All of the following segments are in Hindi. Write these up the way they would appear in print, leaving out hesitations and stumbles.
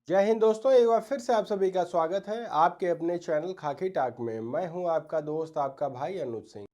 जय हिंद दोस्तों, एक बार फिर से आप सभी का स्वागत है आपके अपने चैनल खाकी टाक में। मैं हूं आपका दोस्त, आपका भाई अनुज सिंह।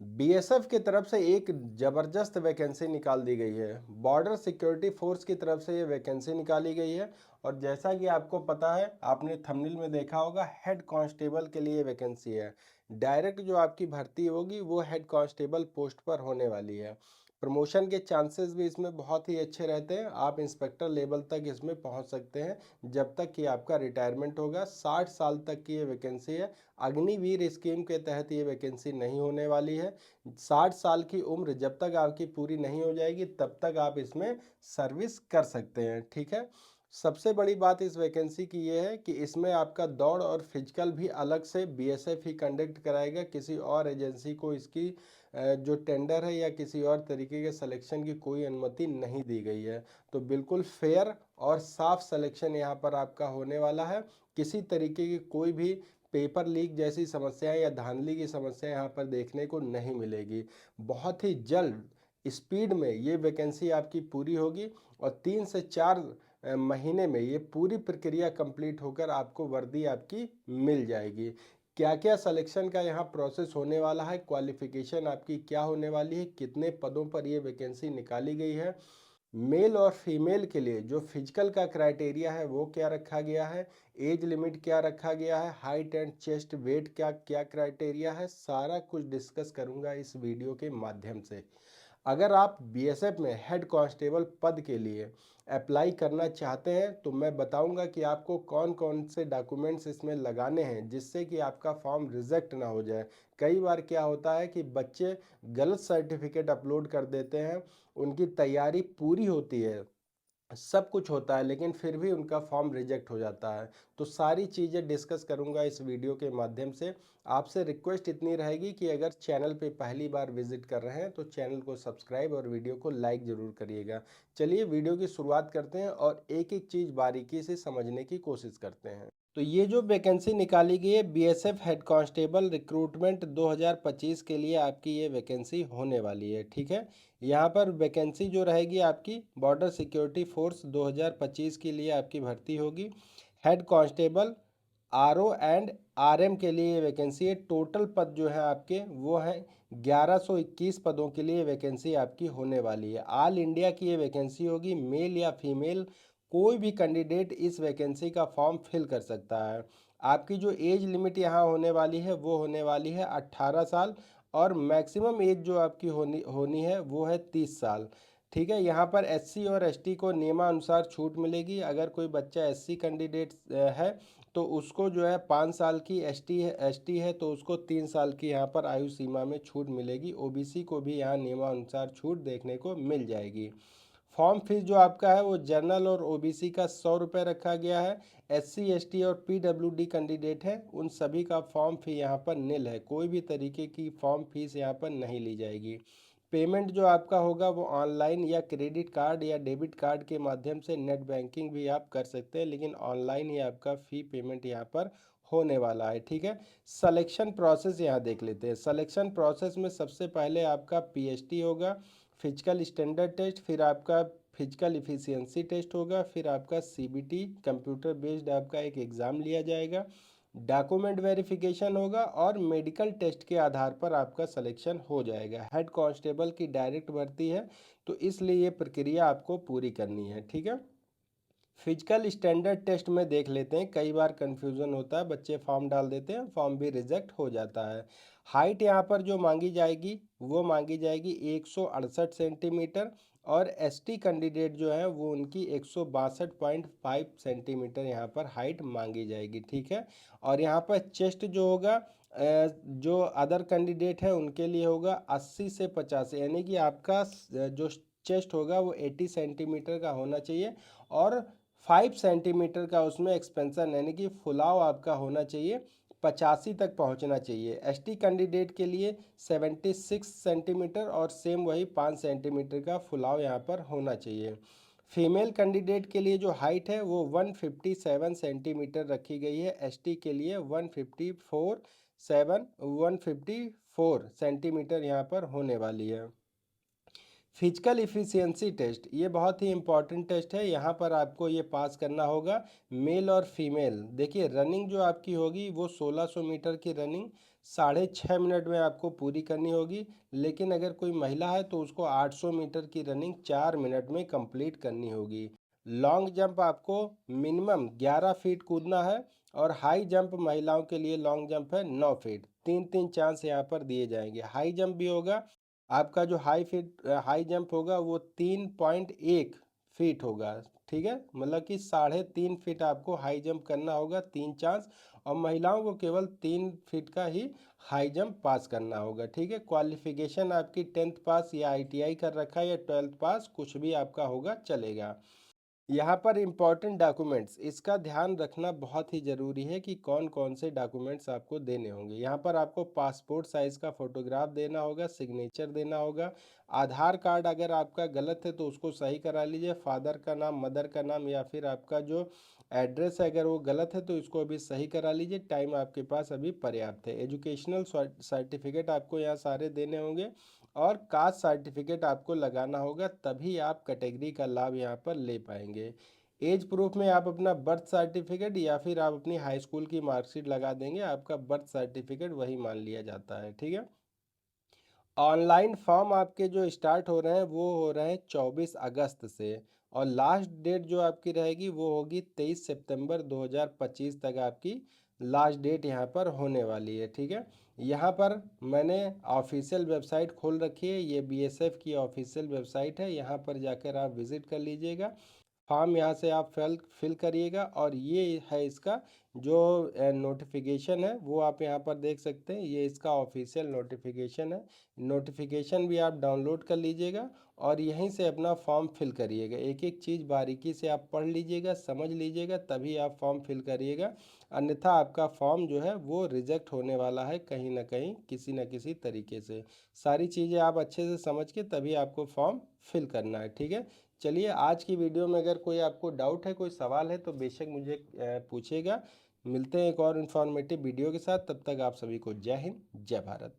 बीएसएफ की तरफ से एक जबरदस्त वैकेंसी निकाल दी गई है। बॉर्डर सिक्योरिटी फोर्स की तरफ से ये वैकेंसी निकाली गई है। और जैसा कि आपको पता है, आपने थंबनेल में देखा होगा, हेड कांस्टेबल के लिए वैकेंसी है। डायरेक्ट जो आपकी भर्ती होगी वो हेड कांस्टेबल पोस्ट पर होने वाली है। प्रमोशन के चांसेस भी इसमें बहुत ही अच्छे रहते हैं। आप इंस्पेक्टर लेवल तक इसमें पहुंच सकते हैं जब तक कि आपका रिटायरमेंट होगा। 60 साल तक की ये वैकेंसी है। अग्निवीर स्कीम के तहत ये वैकेंसी नहीं होने वाली है। 60 साल की उम्र जब तक आपकी पूरी नहीं हो जाएगी तब तक आप इसमें सर्विस कर सकते हैं, ठीक है। सबसे बड़ी बात इस वैकेंसी की ये है कि इसमें आपका दौड़ और फिजिकल भी अलग से बीएसएफ ही कंडक्ट कराएगा। किसी और एजेंसी को इसकी जो टेंडर है या किसी और तरीके के सिलेक्शन की कोई अनुमति नहीं दी गई है। तो बिल्कुल फेयर और साफ सिलेक्शन यहाँ पर आपका होने वाला है। किसी तरीके की कोई भी पेपर लीक जैसी समस्याएं या धांधली की समस्या यहाँ पर देखने को नहीं मिलेगी। बहुत ही जल्द स्पीड में ये वैकेंसी आपकी पूरी होगी और 3 से 4 महीने में ये पूरी प्रक्रिया कंप्लीट होकर आपको वर्दी आपकी मिल जाएगी। क्या क्या सिलेक्शन का यहाँ प्रोसेस होने वाला है, क्वालिफिकेशन आपकी क्या होने वाली है, कितने पदों पर ये वैकेंसी निकाली गई है, मेल और फीमेल के लिए जो फिजिकल का क्राइटेरिया है वो क्या रखा गया है, एज लिमिट क्या रखा गया है, हाइट एंड चेस्ट वेट क्या क्या क्राइटेरिया है, सारा कुछ डिस्कस करूंगा इस वीडियो के माध्यम से। अगर आप बीएसएफ में हेड कांस्टेबल पद के लिए अप्लाई करना चाहते हैं तो मैं बताऊंगा कि आपको कौन कौन से डॉक्यूमेंट्स इसमें लगाने हैं जिससे कि आपका फॉर्म रिजेक्ट ना हो जाए। कई बार क्या होता है कि बच्चे गलत सर्टिफिकेट अपलोड कर देते हैं। उनकी तैयारी पूरी होती है, सब कुछ होता है, लेकिन फिर भी उनका फॉर्म रिजेक्ट हो जाता है। तो सारी चीज़ें डिस्कस करूंगा इस वीडियो के माध्यम से। आपसे रिक्वेस्ट इतनी रहेगी कि अगर चैनल पे पहली बार विजिट कर रहे हैं तो चैनल को सब्सक्राइब और वीडियो को लाइक ज़रूर करिएगा। चलिए वीडियो की शुरुआत करते हैं और एक एक चीज़ बारीकी से समझने की कोशिश करते हैं। तो ये जो वैकेंसी निकाली गई है बीएसएफ हेड कांस्टेबल रिक्रूटमेंट 2025 के लिए आपकी ये वैकेंसी होने वाली है, ठीक है। यहाँ पर वैकेंसी जो रहेगी आपकी बॉर्डर सिक्योरिटी फोर्स 2025 के लिए आपकी भर्ती होगी। Head constable RO and RM के लिए ये वैकेंसी है। टोटल पद जो है आपके वो है 1121 पदों के लिए वैकेंसी आपकी होने वाली है। ऑल इंडिया की ये वैकेंसी होगी। मेल या फीमेल कोई भी कैंडिडेट इस वैकेंसी का फॉर्म फिल कर सकता है। आपकी जो एज लिमिट यहाँ होने वाली है वो होने वाली है 18 साल। और मैक्सिमम एज जो आपकी होनी होनी है वो है 30 साल, ठीक है। यहाँ पर एससी और एसटी को नियमानुसार छूट मिलेगी। अगर कोई बच्चा एससी कैंडिडेट है तो उसको जो है 5 साल की, एसटी है तो उसको 3 साल की यहाँ पर आयु सीमा में छूट मिलेगी। ओबीसी को भी यहाँ नियमानुसार छूट देखने को मिल जाएगी। फॉर्म फीस जो आपका है वो जनरल और ओबीसी का 100 रुपये रखा गया है। एससी एसटी और पीडब्ल्यूडी कैंडिडेट है उन सभी का फॉर्म फी यहाँ पर निल है। कोई भी तरीके की फॉर्म फीस यहाँ पर नहीं ली जाएगी। पेमेंट जो आपका होगा वो ऑनलाइन या क्रेडिट कार्ड या डेबिट कार्ड के माध्यम से, नेट बैंकिंग भी आप कर सकते हैं, लेकिन ऑनलाइन ही आपका फ़ी पेमेंट यहाँ पर होने वाला है, ठीक है। सिलेक्शन प्रोसेस यहाँ देख लेते हैं। सिलेक्शन प्रोसेस में सबसे पहले आपका पीएचटी होगा, फिजिकल स्टैंडर्ड टेस्ट, फिर आपका फिजिकल इफ़िशियंसी टेस्ट होगा, फिर आपका सीबीटी कंप्यूटर बेस्ड आपका एक एग्ज़ाम लिया जाएगा, डॉक्यूमेंट वेरिफिकेशन होगा और मेडिकल टेस्ट के आधार पर आपका सिलेक्शन हो जाएगा। हेड कांस्टेबल की डायरेक्ट भर्ती है तो इसलिए ये प्रक्रिया आपको पूरी करनी है, ठीक है। फिजिकल स्टैंडर्ड टेस्ट में देख लेते हैं। कई बार कन्फ्यूज़न होता है, बच्चे फॉर्म डाल देते हैं, फॉर्म भी रिजेक्ट हो जाता है। हाइट यहाँ पर जो मांगी जाएगी वो मांगी जाएगी 168 सेंटीमीटर। और एसटी कैंडिडेट जो है वो उनकी 162.5 सेंटीमीटर यहाँ पर हाइट मांगी जाएगी, ठीक है। और यहाँ पर चेस्ट जो होगा, जो अदर कैंडिडेट है उनके लिए होगा 80 से 50, यानी कि आपका जो चेस्ट होगा वो 80 सेंटीमीटर का होना चाहिए। और 5 सेंटीमीटर का उसमें एक्सपेंशन यानी कि फुलाव आपका होना चाहिए, 85 तक पहुंचना चाहिए। एसटी कैंडिडेट के लिए 76 सेंटीमीटर और सेम वही 5 सेंटीमीटर का फुलाव यहाँ पर होना चाहिए। फीमेल कैंडिडेट के लिए जो हाइट है वो 157 सेंटीमीटर रखी गई है। एसटी के लिए 154 सेंटीमीटर यहाँ पर होने वाली है। फिजिकल इफ़िशियंसी टेस्ट, ये बहुत ही इम्पॉर्टेंट टेस्ट है। यहाँ पर आपको ये पास करना होगा, मेल और फीमेल। देखिए रनिंग जो आपकी होगी वो 1600 मीटर की रनिंग 6.5 मिनट में आपको पूरी करनी होगी। लेकिन अगर कोई महिला है तो उसको 800 मीटर की रनिंग 4 मिनट में कंप्लीट करनी होगी। लॉन्ग जंप आपको मिनिमम 11 फीट कूदना है, और हाई जंप महिलाओं के लिए लॉन्ग जंप है 9 फीट। तीन तीन चांस यहाँ पर दिए जाएंगे। हाई जंप भी होगा आपका, जो हाई जंप होगा वो 3.1 फीट होगा। ठीक है, मतलब कि 3.5 फीट आपको हाई जंप करना होगा, तीन चांस। और महिलाओं को केवल 3 फीट का ही हाई जंप पास करना होगा। ठीक है, क्वालिफिकेशन आपकी 10th पास या ITI कर रखा है या 12th पास, कुछ भी आपका होगा चलेगा। यहाँ पर इम्पॉर्टेंट डॉक्यूमेंट्स, इसका ध्यान रखना बहुत ही ज़रूरी है कि कौन कौन से डॉक्यूमेंट्स आपको देने होंगे। यहाँ पर आपको पासपोर्ट साइज़ का फ़ोटोग्राफ देना होगा, सिग्नेचर देना होगा। आधार कार्ड अगर आपका गलत है तो उसको सही करा लीजिए। फादर का नाम, मदर का नाम, या फिर आपका जो एड्रेस है अगर वो गलत है तो इसको अभी सही करा लीजिए। टाइम आपके पास अभी पर्याप्त है। एजुकेशनल सर्टिफिकेट आपको यहाँ सारे देने होंगे, और कास्ट सर्टिफिकेट आपको लगाना होगा, तभी आप कैटेगरी का लाभ यहाँ पर ले पाएंगे। एज प्रूफ में आप अपना बर्थ सर्टिफिकेट या फिर आप अपनी हाई स्कूल की मार्कशीट लगा देंगे, आपका बर्थ सर्टिफिकेट वही मान लिया जाता है। ठीक है, ऑनलाइन फॉर्म आपके जो स्टार्ट हो रहे हैं वो हो रहे हैं 24 अगस्त से, और लास्ट डेट जो आपकी रहेगी वो होगी 23 सितंबर 2025 तक आपकी लास्ट डेट यहाँ पर होने वाली है। ठीक है, यहाँ पर मैंने ऑफिशियल वेबसाइट खोल रखी है, ये BSF की ऑफिशियल वेबसाइट है। यहाँ पर जाकर आप विज़िट कर लीजिएगा। फॉर्म यहाँ से आप फिल करिएगा, और ये है इसका जो नोटिफिकेशन है वो आप यहाँ पर देख सकते हैं। ये इसका ऑफिशियल नोटिफिकेशन है। नोटिफिकेशन भी आप डाउनलोड कर लीजिएगा, और यहीं से अपना फॉर्म फिल करिएगा। एक एक चीज़ बारीकी से आप पढ़ लीजिएगा, समझ लीजिएगा, तभी आप फॉर्म फिल करिएगा। अन्यथा आपका फॉर्म जो है वो रिजेक्ट होने वाला है कहीं ना कहीं, किसी न किसी तरीके से। सारी चीज़ें आप अच्छे से समझ के तभी आपको फॉर्म फिल करना है। ठीक है, चलिए आज की वीडियो में अगर कोई आपको डाउट है, कोई सवाल है, तो बेशक मुझे पूछिएगा। मिलते हैं एक और इन्फॉर्मेटिव वीडियो के साथ, तब तक आप सभी को जय हिंद, जय भारत।